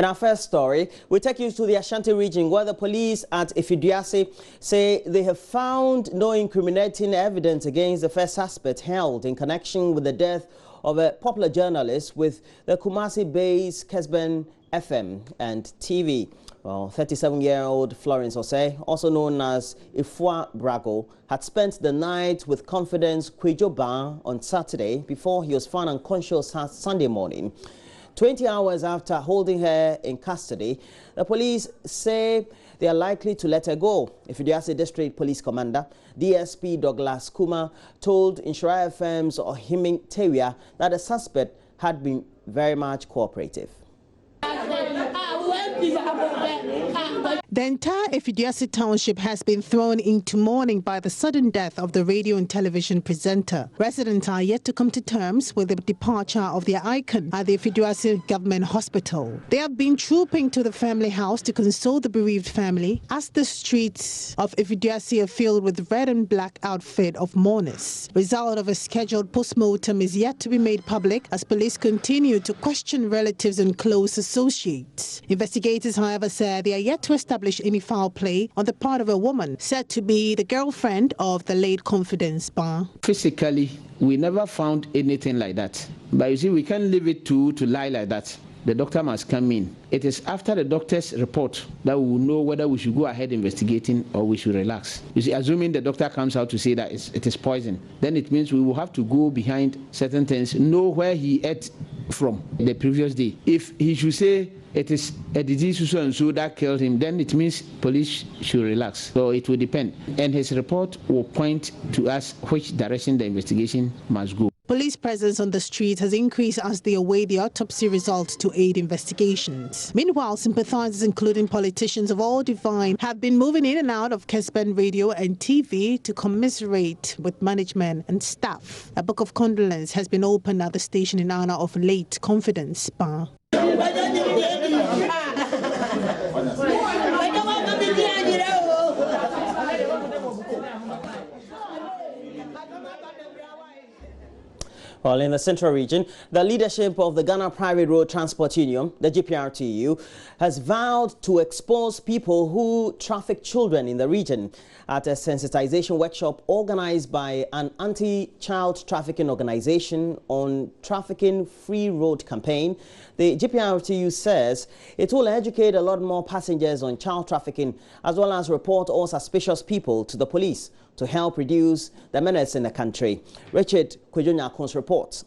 In our first story, we take you to the Ashanti region where the police at Effiduase say they have found no incriminating evidence against the first suspect held in connection with the death of a popular journalist with the Kumasi-based Kessben FM and TV. Well, 37-year-old Florence Osei, also known as Ifua Brago, had spent the night with Confidence Kwejoba on Saturday before he was found unconscious Sunday morning. 20 hours after holding her in custody, the police say they are likely to let her go. Effiduase District Police Commander DSP Douglas Kuma told Inshira FM's Ohiming Tewia that the suspect had been very much cooperative. The entire Effiduase township has been thrown into mourning by the sudden death of the radio and television presenter. Residents are yet to come to terms with the departure of their icon at the Effiduase Government Hospital. They have been trooping to the family house to console the bereaved family as the streets of Effiduase are filled with red and black outfit of mourners. Result of a scheduled post-mortem is yet to be made public as police continue to question relatives and close associates. Investigators, however, said they are yet to establish any foul play on the part of a woman said to be the girlfriend of the late Confidence Bar. Physically, we never found anything like that. But you see, we can't leave it to lie like that. The doctor must come in. It is after the doctor's report that we will know whether we should go ahead investigating or we should relax. You see, assuming the doctor comes out to say that it is poison, then it means we will have to go behind certain things, know where he ate from the previous day. If he should say it is a disease so and so that killed him, then it means police should relax. So it will depend. And his report will point to us which direction the investigation must go. Police presence on the streets has increased as they await the autopsy results to aid investigations. Meanwhile, sympathizers, including politicians of all divine, have been moving in and out of Kessben radio and TV to commiserate with management and staff. A book of condolence has been opened at the station in honor of late Confidence Bar. Well, in the central region, the leadership of the Ghana Private Road Transport Union, the GPRTU, has vowed to expose people who traffic children in the region at a sensitization workshop organized by an anti-child trafficking organization on Trafficking Free Road campaign. The GPRTU says it will educate a lot more passengers on child trafficking as well as report all suspicious people to the police to help reduce the menace in the country. Richard Kwejonyakon's reports.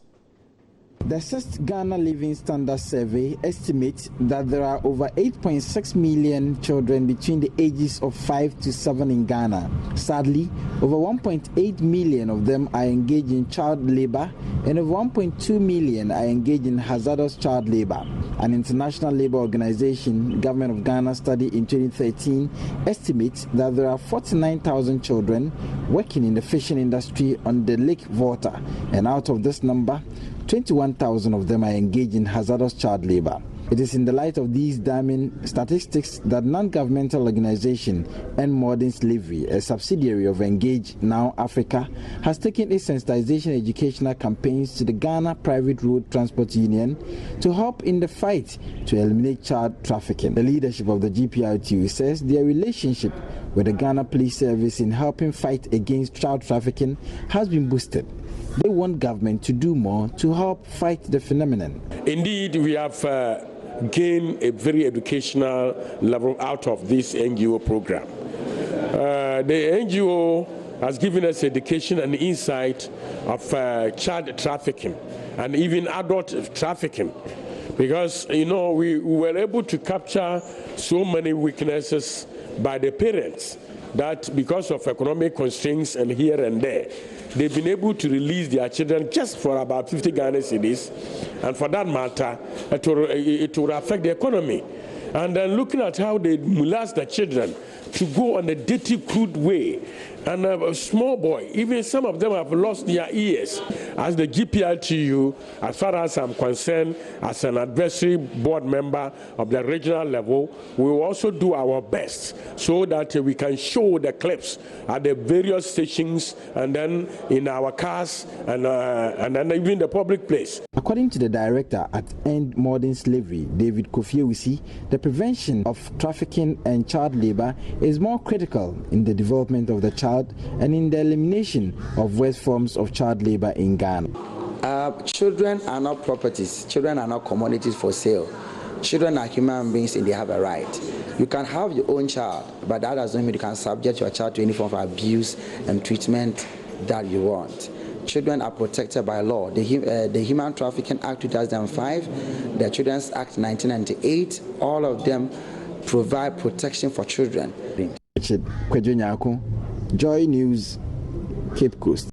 The 6th Ghana Living Standard Survey estimates that there are over 8.6 million children between the ages of 5 to 7 in Ghana. Sadly, over 1.8 million of them are engaged in child labor and over 1.2 million are engaged in hazardous child labor. An international labor organization, Government of Ghana study in 2013, estimates that there are 49,000 children working in the fishing industry on the Lake Volta, and out of this number, 21,000 of them are engaged in hazardous child labor. It is in the light of these damning statistics that non-governmental organization End Modern Slavery, a subsidiary of Engage Now Africa, has taken its sensitization educational campaigns to the Ghana Private Road Transport Union to help in the fight to eliminate child trafficking. The leadership of the GPRTU says their relationship with the Ghana Police Service in helping fight against child trafficking has been boosted. They want government to do more to help fight the phenomenon. Indeed, we have gained a very educational level out of this NGO program. The NGO has given us education and insight of child trafficking and even adult trafficking, because we were able to capture so many weaknesses by the parents that because of economic constraints and here and there, they've been able to release their children just for about 50 Ghana cedis, and for that matter, it will affect the economy. and then looking at how they molest the children to go on a dirty, crude way. And a small boy, even some of them have lost their ears. As the GPLTU, as far as I'm concerned, as an advisory board member of the regional level, we will also do our best so that we can show the clips at the various stations and then in our cars and then even the public place. According to the director at End Modern Slavery, David Kofiewisi, the prevention of trafficking and child labor is more critical in the development of the child and in the elimination of worst forms of child labor in Ghana. Children are not properties. Children are not commodities for sale. Children are human beings and they have a right. You can have your own child, but that doesn't mean you can subject your child to any form of abuse and treatment that you want. Children are protected by law. The Human Trafficking Act 2005, the Children's Act 1998, all of them provide protection for children. Joy News, Cape Coast.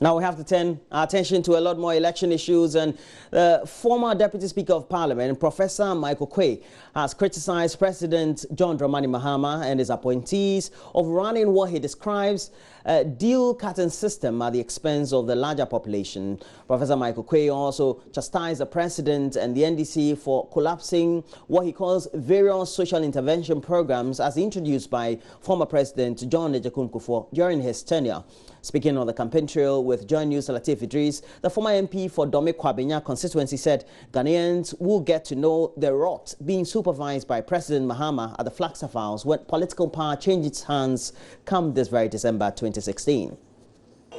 Now we have to turn our attention to a lot more election issues, and the former Deputy Speaker of Parliament, Professor Michael Quay, has criticized President John Dramani Mahama and his appointees of running what he describes a deal-cutting system at the expense of the larger population. Professor Michael Quay also chastised the President and the NDC for collapsing what he calls various social intervention programs as introduced by former President John Kufuor during his tenure. Speaking on the campaign trail with Joy News' Latif Idris, the former MP for Dome Kwabenya constituency said Ghanaians will get to know the rot being supervised by President Mahama at the Flagstaff House when political power changed its hands come this very December 2016.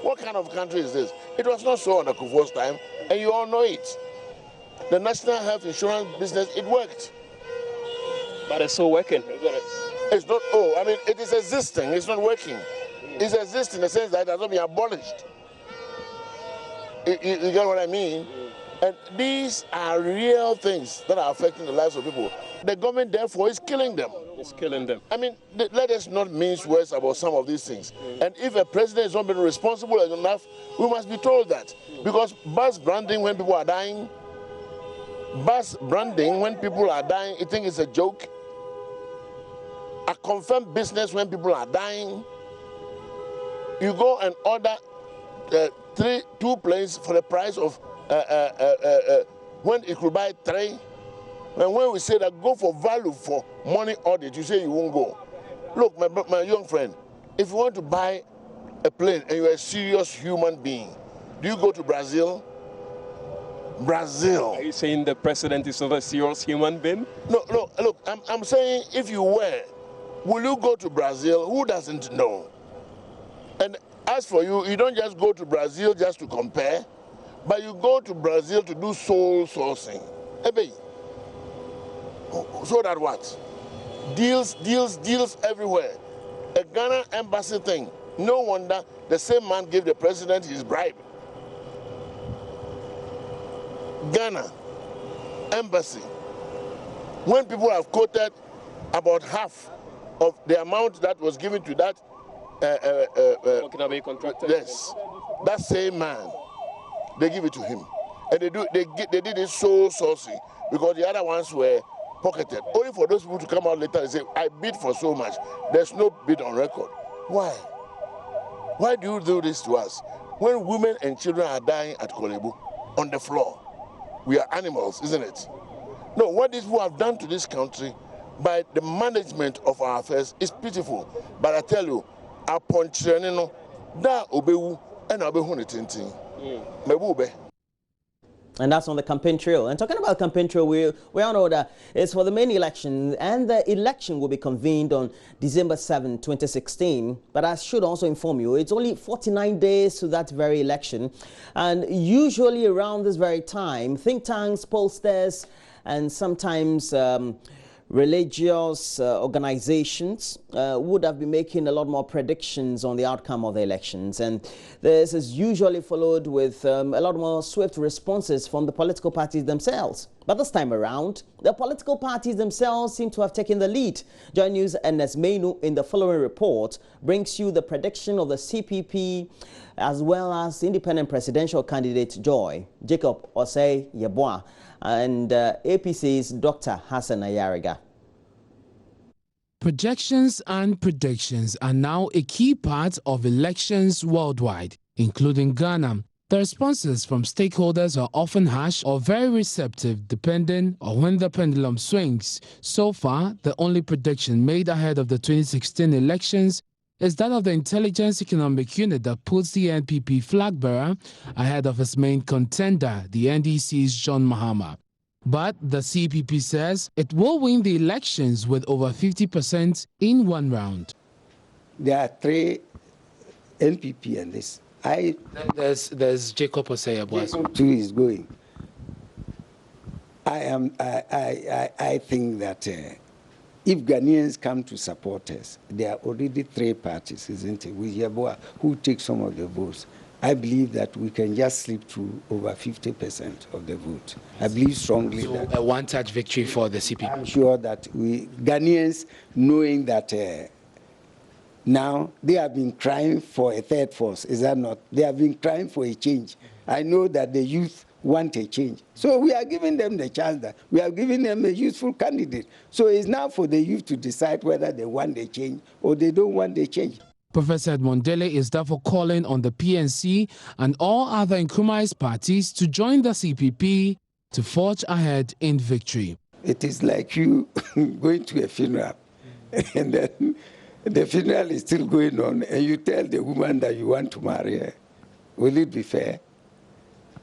What kind of country is this? It was not so under Kufuor's time, and you all know it. The national health insurance business, it worked. But it's still working. It's not, it is existing, it's not working. It's existing in the sense that it has not been abolished. You get what I mean? And these are real things that are affecting the lives of people. The government, therefore, is killing them. It's killing them. I mean, let us not mince words about some of these things. And if a president is not being responsible enough, we must be told that. Because bus branding when people are dying, I think it's a joke. A confirmed business when people are dying. You go and order 2 planes for the price of when you could buy 3. And when we say that go for value for money audit, you say you won't go. Look, my young friend, if you want to buy a plane and you're a serious human being, do you go to Brazil? Brazil. Are you saying the president is not a serious human being? No, look, I'm saying if you were, will you go to Brazil? Who doesn't know? And as for you, you don't just go to Brazil just to compare, but you go to Brazil to do soul sourcing. So that what? Deals everywhere. A Ghana embassy thing. No wonder the same man gave the president his bribe. Ghana embassy. When people have quoted about half of the amount that was given to that yes, that same man, they give it to him, and they did it so saucy because the other ones were pocketed. Only for those people to come out later and say, "I bid for so much." There's no bid on record. Why? Why do you do this to us? When women and children are dying at Kolebu on the floor, we are animals, isn't it? No, what these people have done to this country by the management of our affairs is pitiful. But I tell you. And that's on the campaign trail. And talking about campaign trail, we all know that it's for the main election, and the election will be convened on December 7, 2016. But I should also inform you, it's only 49 days to that very election. And usually around this very time, think tanks, pollsters, and sometimes religious organizations would have been making a lot more predictions on the outcome of the elections. And this is usually followed with a lot more swift responses from the political parties themselves. But this time around, the political parties themselves seem to have taken the lead. Join News Ernest Menu in the following report brings you the prediction of the CPP as well as independent presidential candidate Joy Jacob Osei Yeboah and APC's Dr. Hassan Ayariga. Projections and predictions are now a key part of elections worldwide, including Ghana. The responses from stakeholders are often harsh or very receptive depending on when the pendulum swings. So far, the only prediction made ahead of the 2016 elections is that of the Intelligence Economic Unit that puts the NPP flag bearer ahead of his main contender, the NDC's John Mahama. But the CPP says it will win the elections with over 50% in one round. There are three NPP and this. There's Jacob Osei Yeboah. Jacob too is going. I think that if Ghanaians come to support us, there are already three parties, isn't it? With Yeboah, who takes some of the votes. I believe that we can just slip through over 50% of the vote. I believe strongly that a one-touch victory for the CPP. I'm sure that we Ghanaians, knowing that now they have been crying for a third force, is that not? They have been crying for a change. I know that the youth want a change. So we are giving them the chance that we are giving them a useful candidate. So it's now for the youth to decide whether they want the change or they don't want the change. Professor Edmond Dele is therefore calling on the PNC and all other incriminated parties to join the CPP to forge ahead in victory. It is like you going to a funeral and then the funeral is still going on and you tell the woman that you want to marry her. Will it be fair?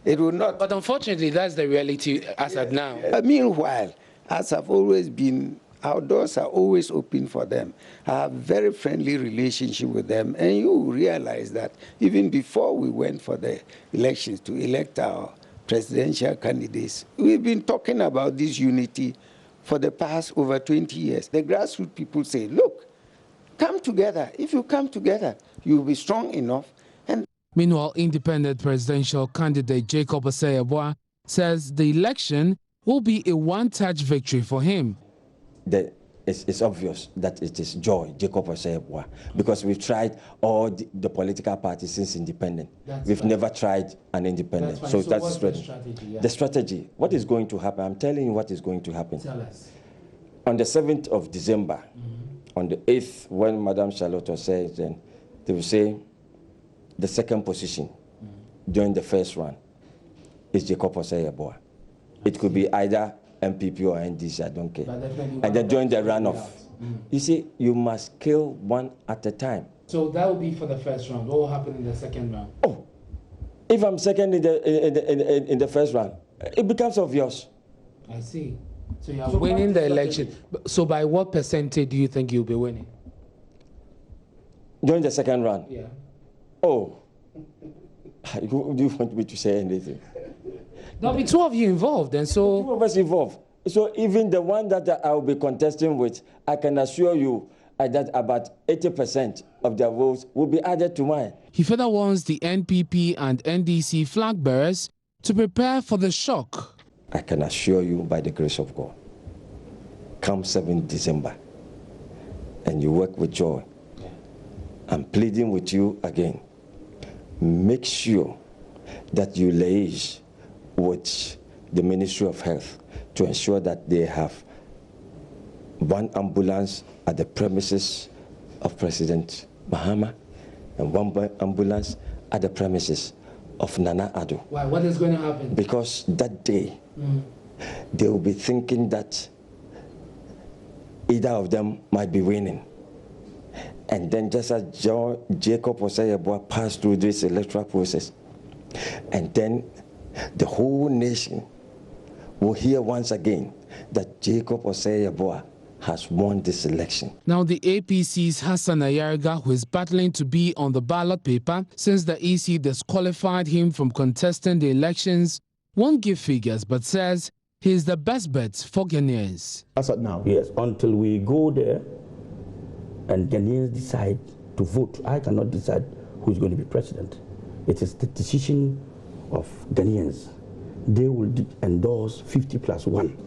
It will not. But unfortunately, that's the reality as at now. Meanwhile, as I've always been, our doors are always open for them. I have a very friendly relationship with them. And you realize that even before we went for the elections to elect our presidential candidates, we've been talking about this unity for the past over 20 years. The grassroots people say, look, come together. If you come together, you'll be strong enough. Meanwhile, independent presidential candidate Jacob Osei Yeboah says the election will be a one-touch victory for him. It's obvious that it is Joy, Jacob Osei Yeboah, because we've tried all the political parties since independent. We've never tried an independent. So that's the strategy. Yeah. The strategy. What is going to happen? I'm telling you what is going to happen. Tell us. On the 7th of December, on the 8th, when Madam Charlotte says, then they will say, the second position during the first round is Jacob Osei Yeboah. It could be either MPP or NDC, I don't care. And then during the runoff, you see, you must kill one at a time. So that will be for the first round. What will happen in the second round? Oh, if I'm second in the first round, it becomes obvious. I see. So you are winning the election. So by what percentage do you think you'll be winning? During the second round? Yeah. Oh, do you want me to say anything? There'll be two of you involved, and so... Two of us involved. So even the one that I will be contesting with, I can assure you that about 80% of their votes will be added to mine. He further warns the NPP and NDC flag bearers to prepare for the shock. I can assure you by the grace of God, come 7th December, and you work with Joy, I'm pleading with you again. Make sure that you liaise with the Ministry of Health to ensure that they have one ambulance at the premises of President Mahama and one ambulance at the premises of Nana Addo. Why? What is going to happen? Because that day, they will be thinking that either of them might be winning. And then just as Jacob Osei Yeboah passed through this electoral process, and then the whole nation will hear once again that Jacob Osei Yeboah has won this election. Now the APC's Hassan Ayariga, who is battling to be on the ballot paper since the EC disqualified him from contesting the elections, won't give figures but says he is the best bet for Ghanaians. As of now, yes, until we go there and Ghanaians decide to vote, I cannot decide who's going to be president. It is the decision of Ghanaians. They will endorse 50+1.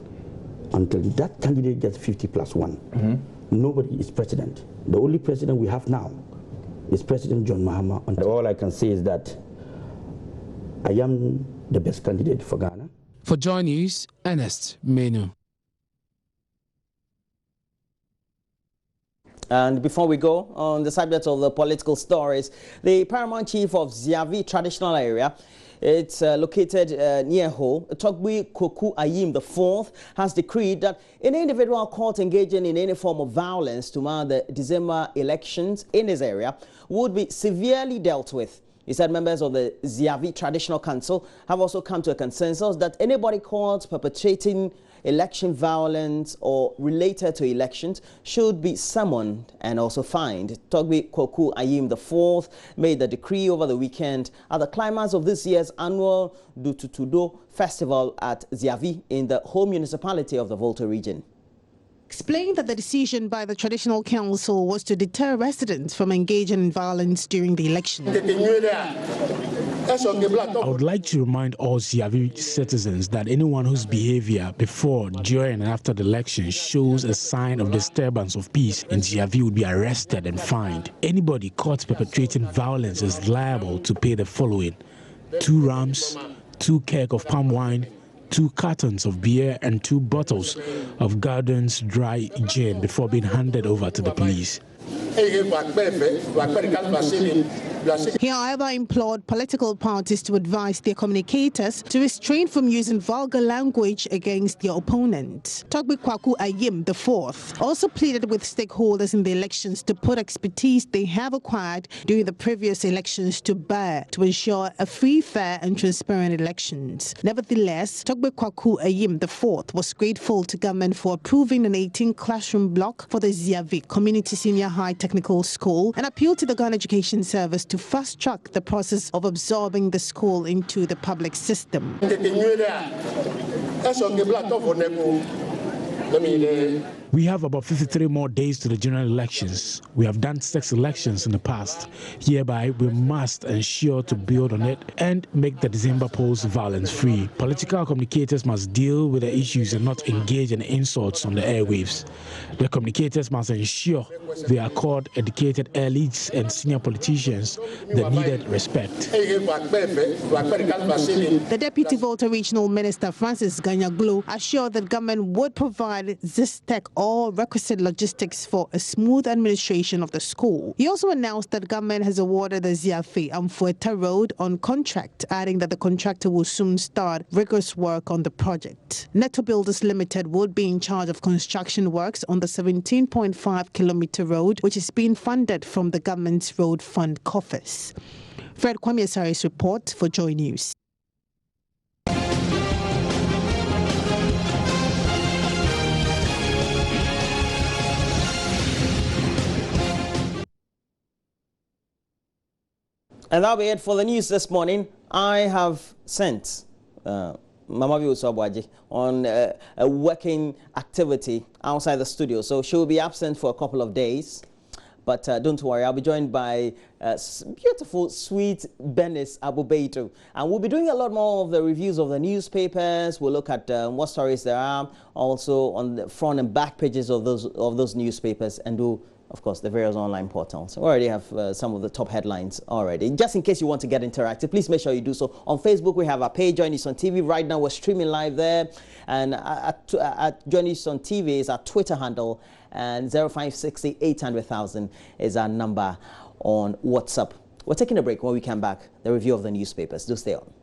Until that candidate gets 50+1, nobody is president. The only president we have now is President John Mahama. And all I can say is that I am the best candidate for Ghana. For Joy News, Ernest Menu. And before we go on the subject of the political stories, the paramount chief of Zavi traditional area, it's located near Ho, Togbi Koku Ayim IV, has decreed that any individual caught engaging in any form of violence to mark the December elections in his area would be severely dealt with. He said members of the Zavi Traditional Council have also come to a consensus that anybody caught perpetrating election violence or related to elections should be summoned and also fined. Togbi Koku Ayim IV made the decree over the weekend at the climax of this year's annual Dututudo Festival at Zavi in the whole municipality of the Volta region. Explained that the decision by the Traditional Council was to deter residents from engaging in violence during the election. I would like to remind all Zavi citizens that anyone whose behavior before, during and after the election shows a sign of disturbance of peace in Zavi would be arrested and fined. Anybody caught perpetrating violence is liable to pay the following: 2 rams, 2 keg of palm wine, 2 cartons of beer and 2 bottles of Gardens dry gin before being handed over to the police. He, however, implored political parties to advise their communicators to restrain from using vulgar language against their opponents. Togbi Kwaku Ayim IV also pleaded with stakeholders in the elections to put expertise they have acquired during the previous elections to bear to ensure a free, fair and transparent elections. Nevertheless, Togbi Kwaku Ayim IV was grateful to government for approving an 18-classroom block for the Zavi Community Senior High Technical School and appealed to the Ghana Education Service to fast-track the process of absorbing the school into the public system. We have about 53 more days to the general elections. We have done 6 elections in the past. Hereby, we must ensure to build on it and make the December polls violence-free. Political communicators must deal with the issues and not engage in insults on the airwaves. The communicators must ensure they accord educated elites and senior politicians the needed respect. The Deputy Volta Regional Minister Francis Ganyaglo assured that government would provide ZISTEC all requisite logistics for a smooth administration of the school. He also announced that government has awarded the Ziafe Amfueta Road on contract, adding that the contractor will soon start rigorous work on the project. Neto Builders Limited would be in charge of construction works on the 17.5-kilometer road, which is being funded from the government's road fund coffers. Fred Kwame Asari's report for Joy News. And that'll be it for the news this morning. I have sent Mama Viu on a working activity outside the studio. So she'll be absent for a couple of days. But don't worry, I'll be joined by beautiful, sweet Benis Abubeito. And we'll be doing a lot more of the reviews of the newspapers. We'll look at what stories there are, also on the front and back pages of those newspapers, and do, of course, the various online portals. We already have some of the top headlines already. Just in case you want to get interactive, please make sure you do so. On Facebook, we have our page, Join Us on TV. Right now, we're streaming live there. And at Join Us on TV is our Twitter handle. And 0560 800,000 is our number on WhatsApp. We're taking a break. When we come back, the review of the newspapers. Do stay on.